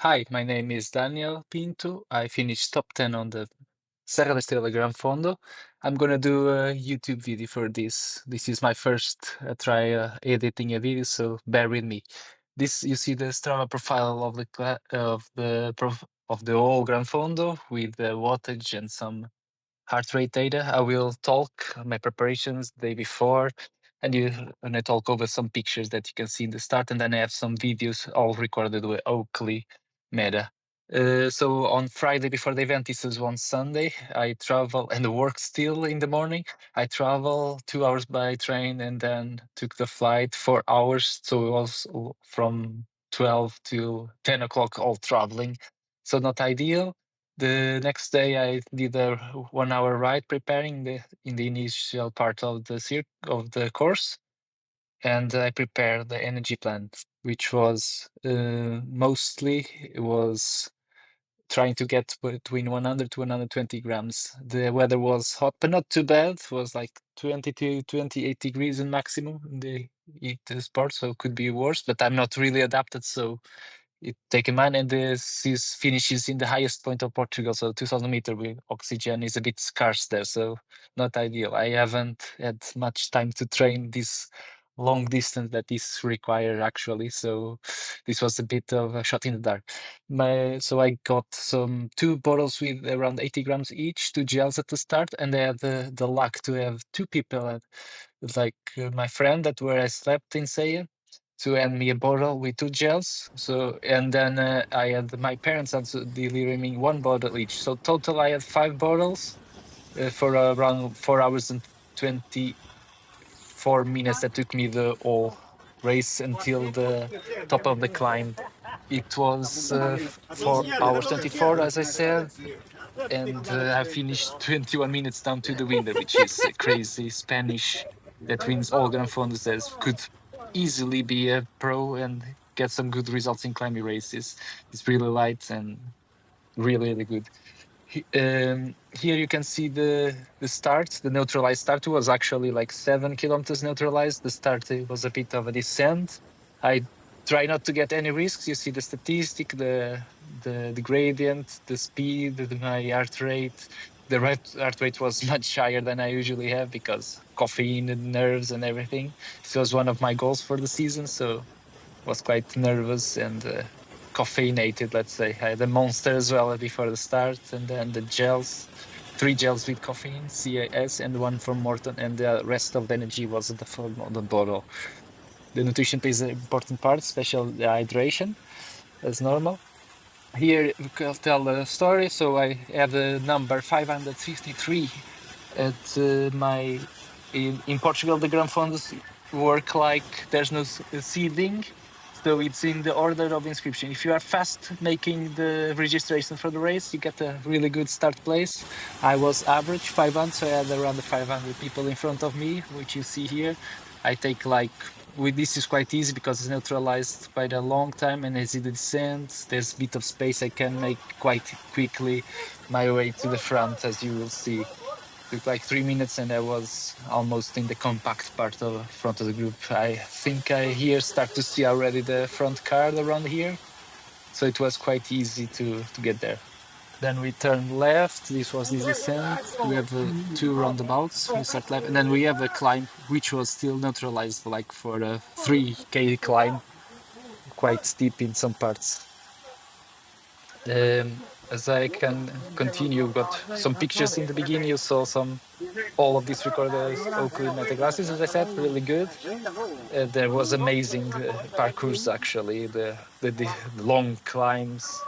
Hi, my name is Daniel Pinto. I finished top 10 on the Serra da Estrela Granfondo. I'm gonna do a YouTube video for this. This is my first try editing a video, so bear with me. This you see the Strava profile of the whole Granfondo with the wattage and some heart rate data. I will talk my preparations the day before, and I talk over some pictures that you can see in the start, and then I have some videos all recorded with Oakley Meta. So on Friday before the event, this is on Sunday. I travel and work still in the morning. I travel 2 hours by train and then took the flight 4 hours. So it was from 12 to 10 o'clock all traveling. So not ideal. The next day, I did a 1 hour ride preparing in the initial part of the course, and I prepared the energy plan, which was mostly it was trying to get between 100 to 120 grams. The weather was hot, but not too bad. It was like 20 to 28 degrees in maximum in the heat sport, so it could be worse. But I'm not really adapted, so take in mind, and this is finishes in the highest point of Portugal, so 2,000 meter with oxygen is a bit scarce there, so not ideal. I haven't had much time to train this long distance that is required actually, so this was a bit of a shot in the dark. So I got some two bottles with around 80 grams each, two gels at the start, and I had the luck to have two people, my friend that where I slept in Seiya, to hand me a bottle with two gels. So and then I had my parents also delivering me one bottle each. So total, I had five bottles for around 4 hours and 24 minutes. That took me the whole race until the top of the climb. It was 4 hours 24, as I said, and I finished 21 minutes down to the winner, which is a crazy Spanish that wins all Grand Fondos. That could easily be a pro and get some good results in climbing races. It's really light and really, really good. Here you can see the start. The neutralized start was actually like 7 kilometers neutralized. The start was a bit of a descent. I try not to get any risks. You see the statistic, the gradient, the speed, my heart rate. The heart rate was much higher than I usually have because caffeine and nerves and everything. This was one of my goals for the season, so was quite nervous and caffeinated, let's say. I had a Monster as well before the start, and then the gels, three gels with caffeine, CAS, and one from Morton, and the rest of the energy was at the full on the bottle. The nutrition plays an important part, especially the hydration, as normal. Here I'll tell the story. So I have the number 553 at in Portugal. The Granfondos work like there's no seeding, so it's in the order of inscription. If you are fast making the registration for the race, you get a really good start place. I was average 500, so I had around 500 people in front of me, which you see here. I take like with this is quite easy because it's neutralized quite a long time, and as it descends, there's a bit of space. I can make quite quickly my way to the front, as you will see. Took like 3 minutes, and I was almost in the compact part of front of the group. I think I here start to see already the front car around here, so it was quite easy to get there. Then we turn left. This was the descent. We have two roundabouts. We start left, and then we have a climb, which was still neutralized, like for a 3K climb, quite steep in some parts. As I can continue, got some pictures in the beginning. You saw all of these recorders, Oakley Meta glasses, as I said, really good. There was amazing parkours actually, the long climbs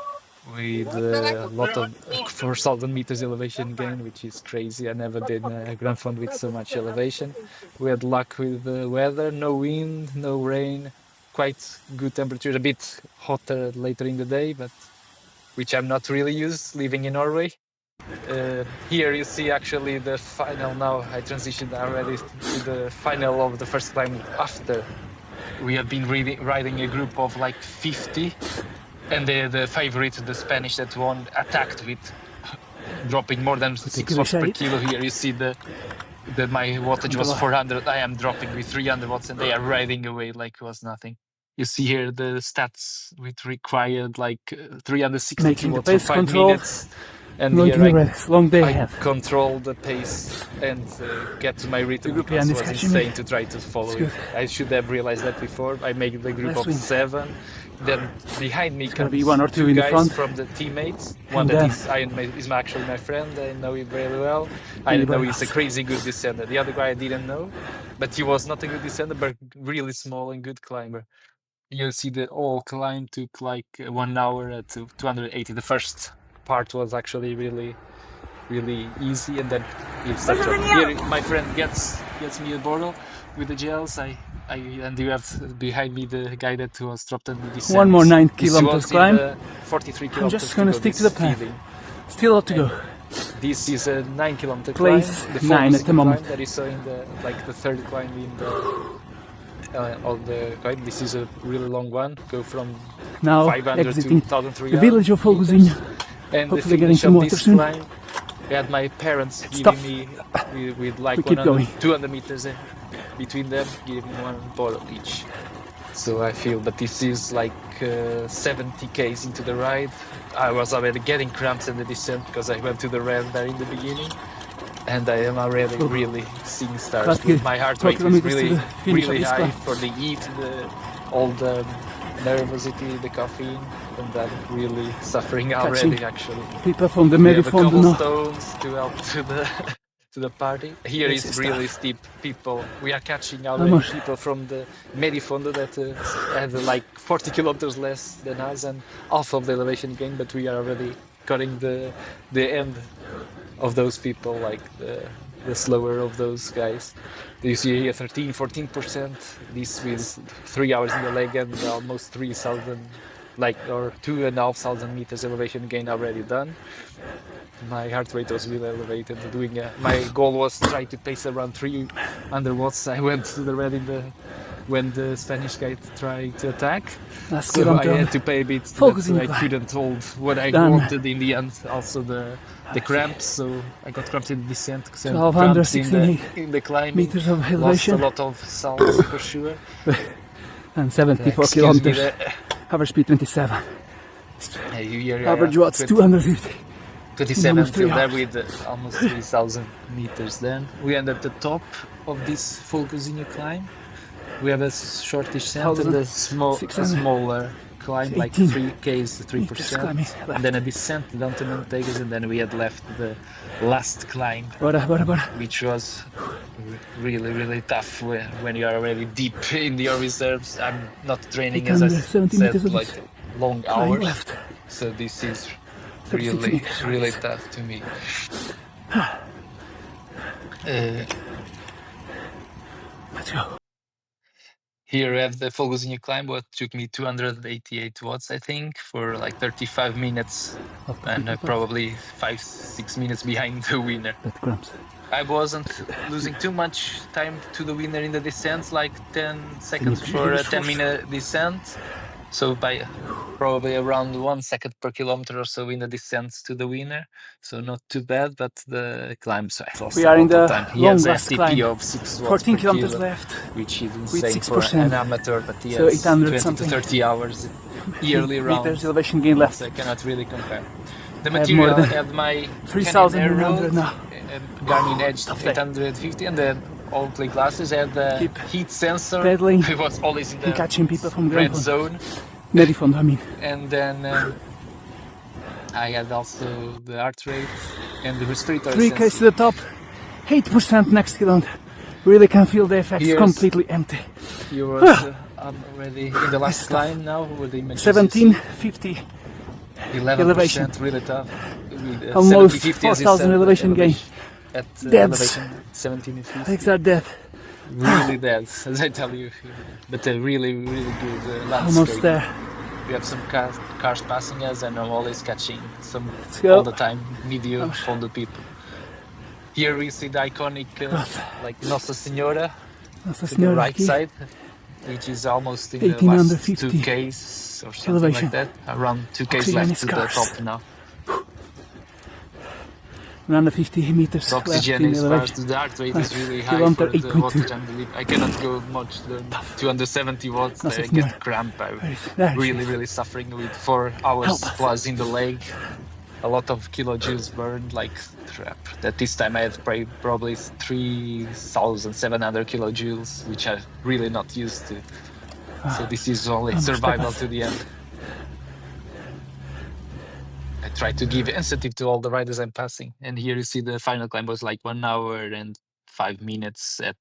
with a lot of 4,000 meters elevation gain, which is crazy. I never did a Grand Fond with so much elevation. We had luck with the weather, no wind, no rain, quite good temperature, a bit hotter later in the day, but which I'm not really used living in Norway. Here you see actually the final. Now I transitioned already to the final of the first climb after we have been riding a group of like 50, and the favorite, the Spanish that won, attacked with dropping more than 6 watts per kilo. Here you see my wattage was 400. I am dropping with 300 watts, and they are riding away like it was nothing. You see here the stats which required like 360 Making the kilowatts for pace 5 control. minutes. And Going here to the race. Long day I ahead. control the pace and get to my rhythm group because behind it is was catching me. insane to try to follow It's it. I should have realized that before. I made the group Last of wind. 7. Then behind me Gonna be comes 1 or 2 2 in the guys front. from the teammates. One And that then is actually my friend. I know him very well. I Really know very he's a fast. crazy good descender. The other guy I didn't know, but he was not a good descender, but really small and good climber. You see the whole climb took like 1 hour at 280. The first part was actually really easy, and then you start dropping. Here my friend gets me a bottle with the gels. And you have behind me the guy that was dropped on the descent. 1 more 9 This kilometers was climb. in the 43 I'm kilometers just to gonna go, stick to this the plan. feeling. Still a lot to go. This is a 9-kilometer Place climb. The 9 at the moment. climb that you saw in the the third climb in the on the climb. This is a really long one. Go from Now 500 to exiting 1,300 the village of Folgozinho. and the Hopefully getting finish some of water this soon. climb, I had my parents It's giving tough. me with like We keep 100, going. 200 meters between them, giving me 1 bottle each. So I feel that this is like 70 k's into the ride. I was already getting cramps in the descent because I went to the red there in the beginning, and I am already really seeing stars. My heart rate is really high for the heat, all the nervosity, the caffeine, and I'm really suffering already. Actually, people from the we have a Medifondo now. cobblestones to help to the to the party. Here This is is really tough. steep. People, we are catching already people from the Medifondo that had like 40 kilometers less than us and half of the elevation gain, but we are already cutting the end of those people, like the slower of those guys. You see here 13-14%. This with 3 hours in the leg and almost 3,000, or 2,500 meters elevation gain already done. My heart rate was really elevated. My goal was try to pace around 300 watts. I went to the red when the Spanish guy tried to attack. So I had to pay a bit that I couldn't hold what I wanted in the end. Also the cramps, so I got cramps in the descent, cramps in the climbing, meters of elevation. lost a lot of salt for sure. And 74 kilometers, average speed 27. Average watts 250. 27 till there with almost 3,000 meters. Then we end at the top of this Folgozinho climb. We have a short descent and a smaller climb, like 3 k's, 3%, and then a descent down to Mantegas, and then we had left the last climb, which was really tough when you are already deep in your reserves. I'm not training, as I said, like long hours, so this is really tough to me. Let's go. Here we have the Folgozinho climb, what took me 288 watts, I think, for like 35 minutes, and probably 5-6 minutes behind the winner. I wasn't losing too much time to the winner in the descent, like 10 seconds for a 10-minute descent. So by probably around 1 second per kilometer or so in the descents to the winner. So not too bad, but the climb, so I lost a lot of time. He has a FTP of 6 watts 14 kilometers kilo, left, which is insane for an amateur, but he has 20 to 30 hours yearly rounds. Elevation gain left. So I cannot really compare. The material had my 3,100 now. Garmin Edge 850, and the oakley glasses had the heat sensor. Pedaling. It was always in the catching people from red zone. Medifondo, I mean. And then I had also the heart rate and the respiratory 3 k's to the top, 8% next kilometer. Really can feel the effects completely empty. You was already in the last climb now with the 1750 elevation, really tough. Almost 4,000 elevation gain. At elevation 1750. Legs are dead. Really dead, as I tell you. But a really good landscape. Almost there. We have some cars passing us, and I'm always catching some all the time medium Fondo people. Here we see the iconic like Nossa Senhora to the right side, which is almost in the last 2 k's or something like that. Around 2 k's left to the top now. 150 meters The left oxygen in is the fast, elevation. the heart rate is really high Kilometer for the water 8.2. time belief. I cannot go much than 270 watts. Not I of more. get cramp. I'm There she really, is. really suffering with 4 Help hours us. plus in the leg. A lot of kilojoules burned, like at this time I had probably 3,700 kilojoules, which I'm really not used to. So this is only Vamos, survival tapas. to the end. I try to give incentive to all the riders I'm passing. And here you see the final climb was like 1 hour and 5 minutes at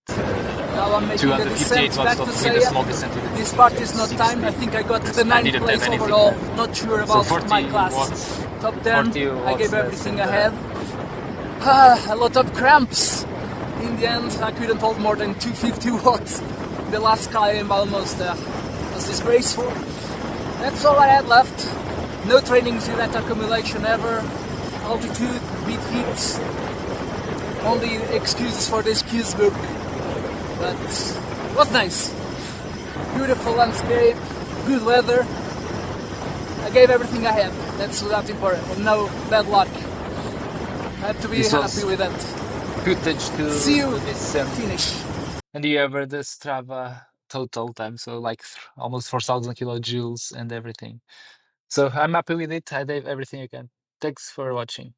Now I'm making the 258 descent watts back to with a Serra. small descent in This part is not 60. timed. I think I got the I 9th didn't have place anything overall. left. Not sure So about 40 my class. watts, Top 10, 40 I watts gave less everything and, I had. A lot of cramps. In the end, I couldn't hold more than 250 watts. The last climb almost was disgraceful. That's all I had left. No trainings with that accumulation ever. Altitude, beat heats. Only excuses for the excuse book. But it was nice. Beautiful landscape, good weather. I gave everything I had. That's without important. And no bad luck. I have to be This was happy with that. footage to See you the descent. finish. And here were the Strava total time, so like almost 4,000 kilojoules and everything. So I'm happy with it. I did everything I can. Thanks for watching.